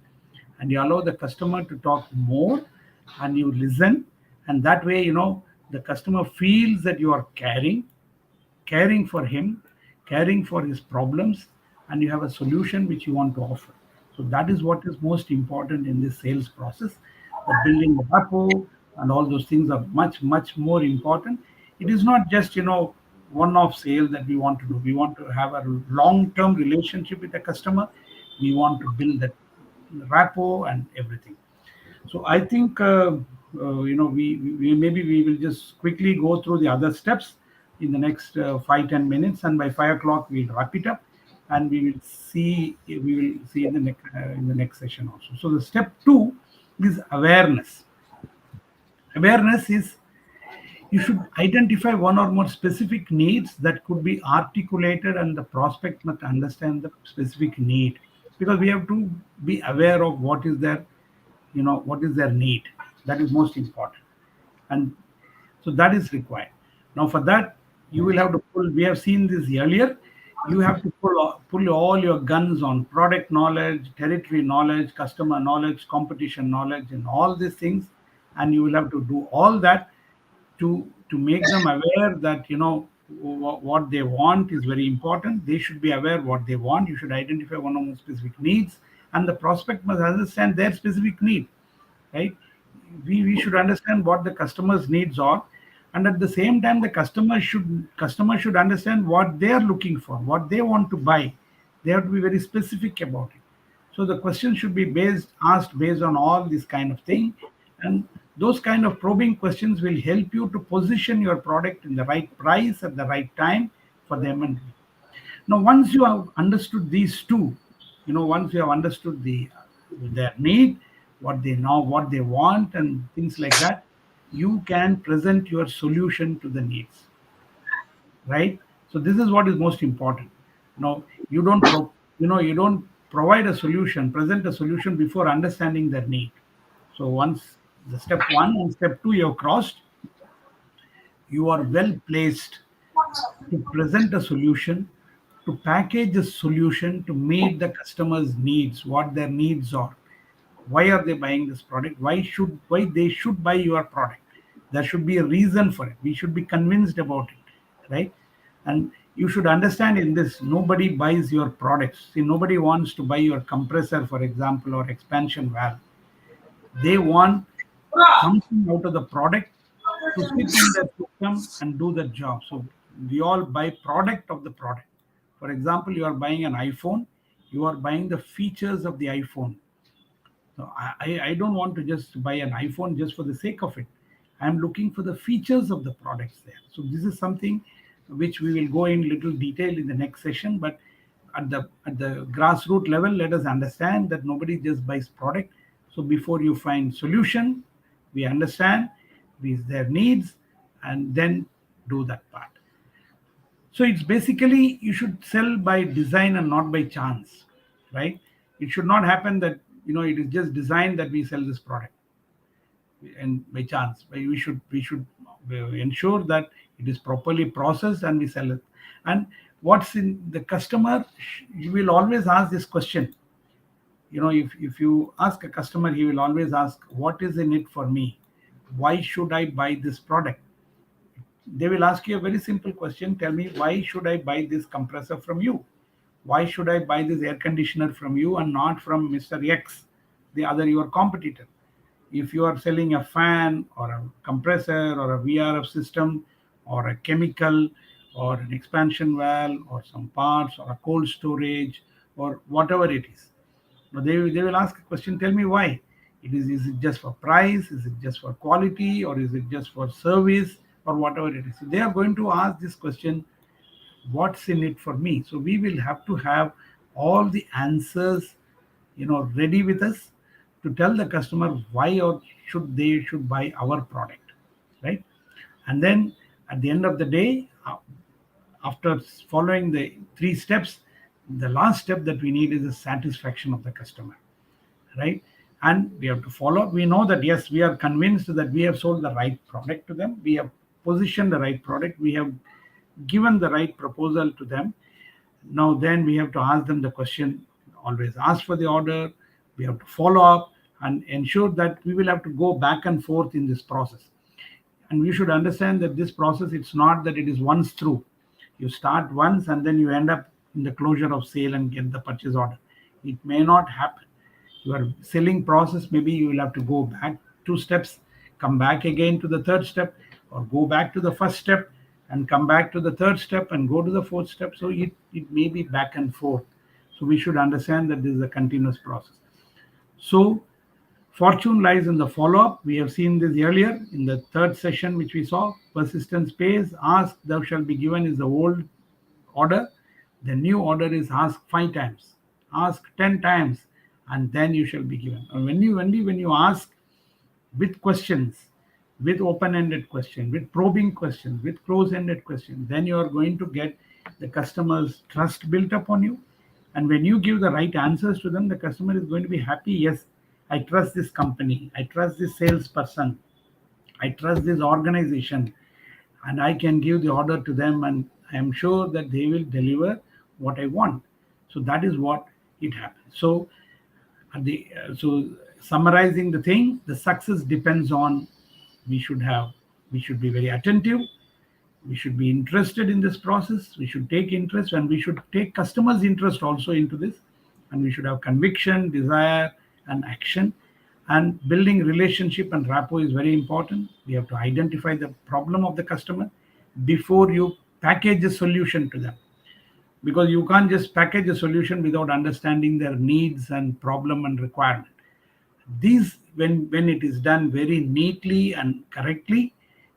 and you allow the customer to talk more, and you listen, and that way, the customer feels that you are caring for him, caring for his problems, and you have a solution which you want to offer. So that is what is most important in this sales process. The building the rapport and all those things are much, much more important. It is not just, one-off sale that we want to do. We want to have a long-term relationship with the customer. We want to build that rapport and everything. So I think we maybe we will just quickly go through the other steps in the next 5-10 minutes, and by 5 o'clock we'll wrap it up, and we will see in the next session also. So the step two is awareness. Awareness is, you should identify one or more specific needs that could be articulated, and the prospect must understand the specific need, because we have to be aware of what is their need. That is most important, and so that is required. Now for that, you will have to pull, we have seen this earlier, you have to pull all your guns on product knowledge, territory knowledge, customer knowledge, competition knowledge, and all these things, and you will have to do all that to make them aware that what they want is very important. They should be aware what they want. You should identify one or more specific needs, and the prospect must understand their specific need, right? We should understand what the customer's needs are, and at the same time the customer should understand what they are looking for, what they want to buy. They have to be very specific about it. So the question should be asked based on all this kind of thing, and those kind of probing questions will help you to position your product in the right price at the right time for them. And now, once you have understood these two, once you have understood their need, what they know, what they want, and things like that, you can present your solution to the needs, right? So this is what is most important. You don't provide a solution, present a solution before understanding their need. So once the step one and step two you have crossed, you are well placed to present a solution, to package a solution to meet the customer's needs, what their needs are. Why are they buying this product? Why they should buy your product? There should be a reason for it. We should be convinced about it, right? And you should understand, in this, nobody buys your products. See, nobody wants to buy your compressor, for example, or expansion valve. They want something out of the product to fit in their system and do the job. So we all buy product of the product. For example, you are buying an iPhone, you are buying the features of the iPhone. So I don't want to just buy an iPhone just for the sake of it. I'm looking for the features of the products there. So this is something which we will go in little detail in the next session. But at the grassroots level, let us understand that nobody just buys product. So before you find solution, we understand their needs, and then do that part. So it's basically, you should sell by design and not by chance, right? It should not happen that it is just designed that we sell this product and by chance. We should ensure that it is properly processed and we sell it. And what's in the customer, you will always ask this question. If you ask a customer, he will always ask, what is in it for me? Why should I buy this product? They will ask you a very simple question. Tell me, why should I buy this compressor from you? Why should I buy this air conditioner from you and not from Mr. X, the other your competitor? If you are selling a fan or a compressor or a VRF system or a chemical or an expansion valve or some parts or a cold storage or whatever it is, but they will ask a question. Tell me why. Is it just for price? Is it just for quality? Or is it just for service? Or whatever it is. So they are going to ask this question, what's in it for me? So we will have to have all the answers ready with us to tell the customer why or should buy our product, right? And then at the end of the day, after following the three steps, the last step that we need is the satisfaction of the customer, right? And we have to follow. We know that, yes, we are convinced that we have sold the right product to them. We have positioned the right product. We have given the right proposal to them. Now then we have to ask them the question. Always ask for the order. We have to follow up and ensure that we will have to go back and forth in this process. And we should understand that this process, it's not that it is once through. You start once and then you end up in the closure of sale and get the purchase order. It may not happen. Your selling process, maybe you will have to go back 2 steps, come back again to the third step, or go back to the first step and come back to the third step and go to the fourth step. So it may be back and forth. So we should understand that this is a continuous process. So fortune lies in the follow up. We have seen this earlier in the third session, which we saw. Persistence pays. Ask, thou shalt be given is the old order. The new order is ask 5 times, ask 10 times, and then you shall be given. And when you ask with questions, with open-ended question, with probing questions, with close-ended questions, then you are going to get the customer's trust built up on you. And when you give the right answers to them, the customer is going to be happy. Yes, I trust this company, I trust this salesperson, I trust this organization, and I can give the order to them, and I am sure that they will deliver what I want. So that is what it happens. So so summarizing the thing, the success depends on, we should have, we should be very attentive, we should be interested in this process, we should take interest, and we should take customers interest also into this, and we should have conviction, desire, and action. And building relationship and rapport is very important. We have to identify the problem of the customer before you package a solution to them, because you can't just package a solution without understanding their needs and problem and requirement. These, when it is done very neatly and correctly,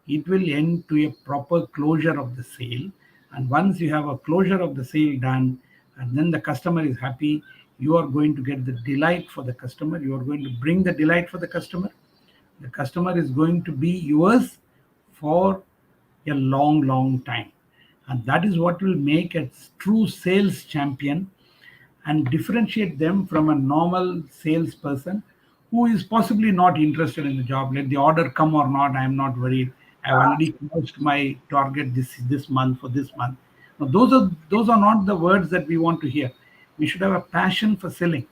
it will end to a proper closure of the sale. And once you have a closure of the sale done, and then the customer is happy, you are going to get the delight for the customer, you are going to bring the delight for the customer. The customer is going to be yours for a long time. And that is what will make a true sales champion and differentiate them from a normal salesperson who is possibly not interested in the job. Let the order come or not, I am not worried. I've already closed my target this month for this month. Now, those are not the words that we want to hear. We should have a passion for selling.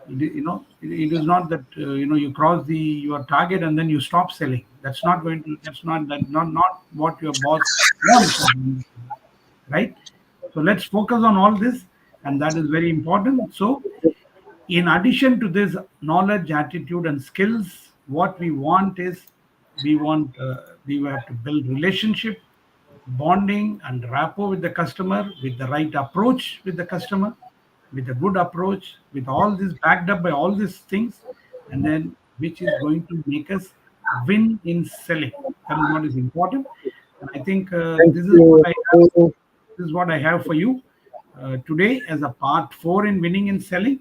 It is not that you cross your target and then you stop selling. That's not going to. That's not what your boss wants, right? So let's focus on all this, and that is very important. So, in addition to this knowledge, attitude, and skills, what we want is, we have to build relationship, bonding, and rapport with the customer, with the right approach with the customer, with a good approach, with all this backed up by all these things, and then which is going to make us win in selling. That is what is important. And I think Thank this is what I have. you. This is what I have for you today as a part 4 in winning in selling.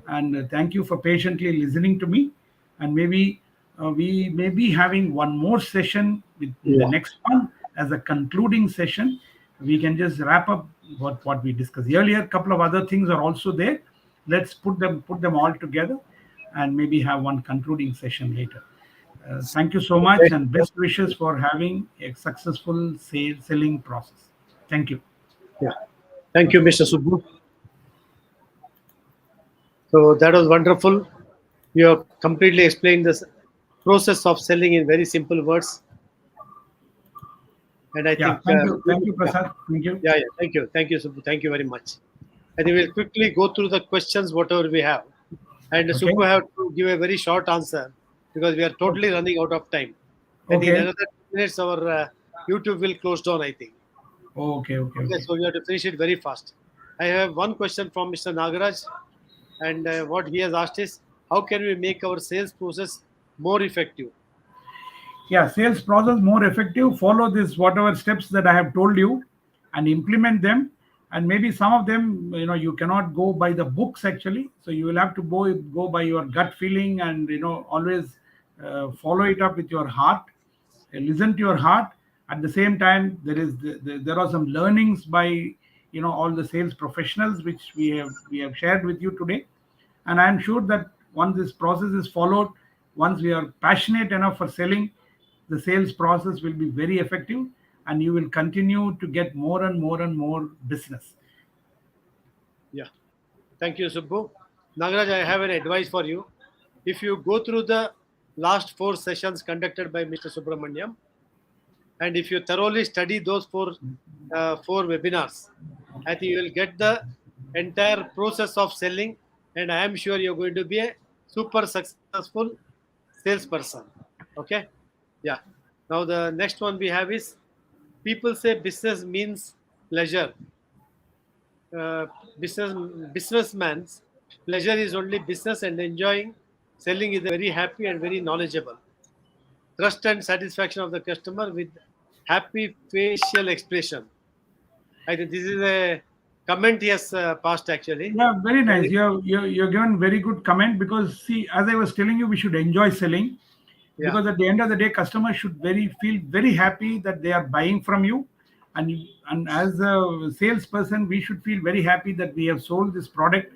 And thank you for patiently listening to me. And maybe we may be having one more session with the Yeah. next one as a concluding session. We can just wrap up what we discussed earlier. A couple of other things are also there. Let's put them all together and maybe have one concluding session later. Thank you so much, Okay. and best wishes for having a successful selling process. Thank you. Yeah. Thank you, Mr. Subbu. So that was wonderful. You have completely explained this process of selling in very simple words. And I Yeah, think, thank you, yeah, Prasad. Thank you. yeah, yeah. Thank you, Subbu. Thank you very much. I think we'll quickly go through the questions, whatever we have. And Okay. Subbu have to give a very short answer because we are totally running out of time. I think in Okay. another 2 minutes, our YouTube will close down, I think. Okay. Okay. Okay, Okay. so we have to finish it very fast. I have one question from Mr. Nagaraj, and what he has asked is, how can we make our sales process more effective? Yeah, sales process more effective. Follow this whatever steps that I have told you, and implement them. And maybe some of them, you cannot go by the books actually. So you will have to go by your gut feeling, and always follow it up with your heart. Listen to your heart. At the same time, there are some learnings by all the sales professionals which we have shared with you today. And I'm sure that once this process is followed, once we are passionate enough for selling, the sales process will be very effective, and you will continue to get more and more and more business. Yeah. Thank you, Subbu. Nagaraj, I have an advice for you. If you go through the last 4 sessions conducted by Mr. Subramaniam, and if you thoroughly study those four webinars, I think you will get the entire process of selling, and I am sure you're going to be a super successful salesperson. Okay, yeah. Now the next one we have is, people say business means pleasure. uh, Businessman's pleasure is only business, and enjoying selling is very happy and very knowledgeable. Trust and satisfaction of the customer with happy facial expression. I think this is a comment he has passed actually. Yeah, very nice. Very, You're given very good comment, because see, as I was telling you, we should enjoy selling, yeah, because at the end of the day, customers should very feel very happy that they are buying from you, and and as a salesperson, we should feel very happy that we have sold this product,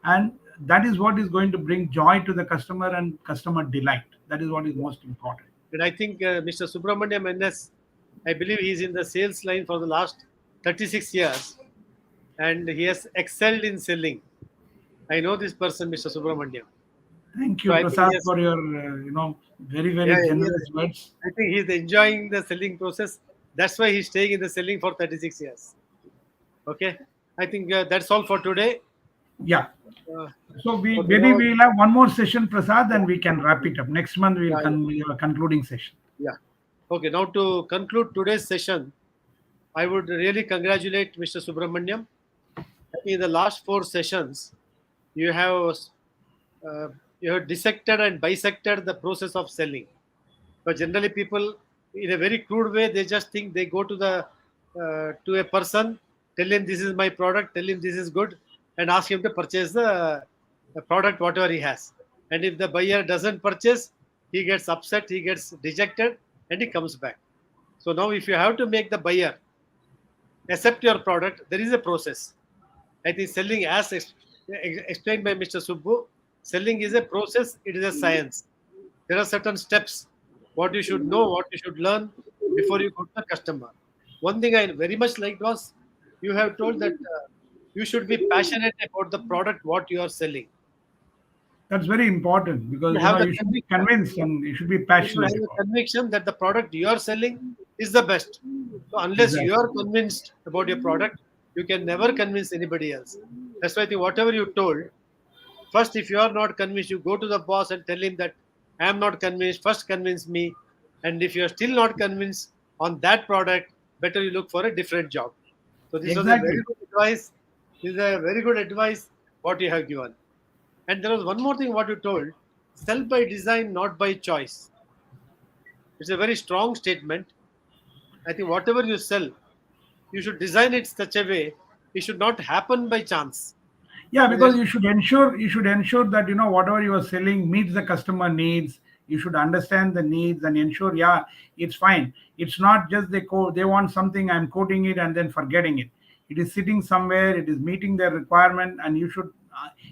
and that is what is going to bring joy to the customer and customer delight. That is what is most important. and I think Mr. Subramaniam NS, I believe he's in the sales line for the last 36 years, and he has excelled in selling. I know this person, Mr. Subramaniam. Thank So you, I think Prasad, yes, for your very yeah, very he generous is, words. I think he's enjoying the selling process. That's why he's staying in the selling for 36 years. Okay, I think that's all for today. Yeah. Uh, So we okay, maybe now, we'll have one more session, Prasad, yeah, and we can wrap it up. Next month yeah, we have a concluding session. yeah. Okay, now to conclude today's session, I would really congratulate Mr. Subramaniam. I think in the last 4 sessions, you have uh, you have dissected and bisected the process of selling. But generally, people, in a very crude way, they just think they go to a person, tell him this is my product, tell him this is good, and ask him to purchase the product whatever he has. And if the buyer doesn't purchase, he gets upset, he gets dejected, and he comes back. So now, if you have to make the buyer accept your product, there is a process. I think selling, as explained by Mr. Subbu, selling is a process, it is a science. There are certain steps, what you should know, what you should learn before you go to the customer. One thing I very much liked was, you have told that you should be passionate about the product what you are selling. That's very important, You because have the you should be conviction. convinced and you should be You should have passionate the about conviction that the product you are selling is the best. So it. unless you Exactly. are convinced about your product, you can never convince anybody else. That's why I think whatever you told, first, if you are not convinced, you go to the boss and tell him that I am not convinced. First, convince me. And if you are still not convinced on that product, better you look for a different job. So this was a very Exactly. good advice. This is a very good advice what you have given. And there was one more thing what you told: sell by design, not by choice. It's a very strong statement. I think whatever you sell, you should design it such a way it should not happen by chance. Yeah, So there because is, you should ensure that whatever you are selling meets the customer needs. You should understand the needs and ensure, yeah, it's fine. It's not just they want something, I'm quoting it and then forgetting it. It is sitting somewhere, it is meeting their requirement, and you should,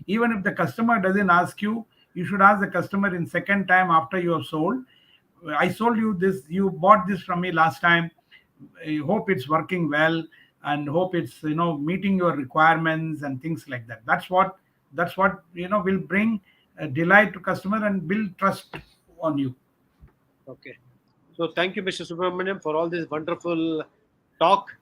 even if the customer doesn't ask you, you should ask the customer in second time after you have sold. I sold you this, you bought this from me last time. I hope it's working well, and hope it's meeting your requirements and things like that. That's what will bring delight to customer and build trust on you. okay. So thank you, Mr. Subramaniam, for all this wonderful talk.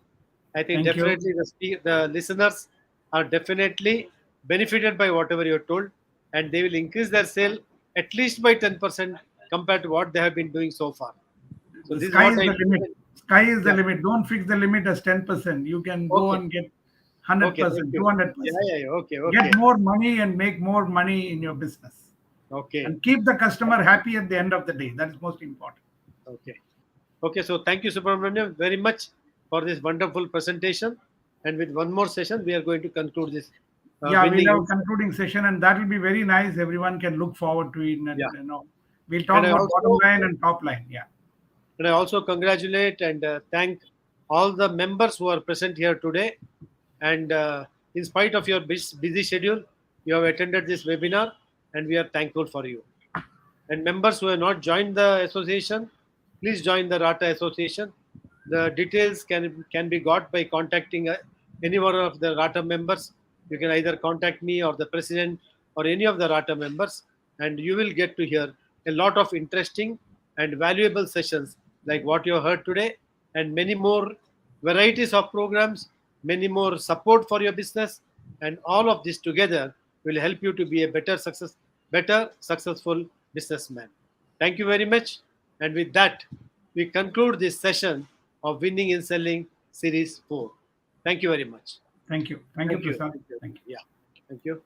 I think Thank you. definitely the listeners are definitely benefited by whatever you're told, and they will increase their sale at least by 10% compared to what they have been doing so far. So The this is sky what is I the believe. limit. Sky is the Yeah. limit. Don't fix the limit as 10%. You can go Okay. and get Okay. Thank 100%, you. Yeah. 200%. Yeah. Yeah. Okay. Okay. Get more money and make more money in your business, Okay. and keep the customer happy at the end of the day. That is most important. Okay. Okay. So thank you, Subramaniam, very much for this wonderful presentation. And with one more session, we are going to conclude this Yeah, we'll winning have a insight. concluding session, and that will be very nice. Everyone can look forward to it, Yeah. and we'll And talk I about bottom also line and top line. Yeah. And I also congratulate and thank all the members who are present here today. And in spite of your busy schedule, you have attended this webinar, and we are thankful for you. And members who have not joined the association, please join the Rata Association. The details can be got by contacting any one of the Rata members. You can either contact me or the president, or any of the RATA members, and you will get to hear a lot of interesting and valuable sessions like what you heard today, and many more varieties of programs, many more support for your business, and all of this together will help you to be a better successful businessman. Thank you very much. And with that, we conclude this session of Winning in Selling Series 4. Thank you very much. Thank you. Thank you, Thank you. Prasad. Thank you. Thank you. Yeah. Thank you.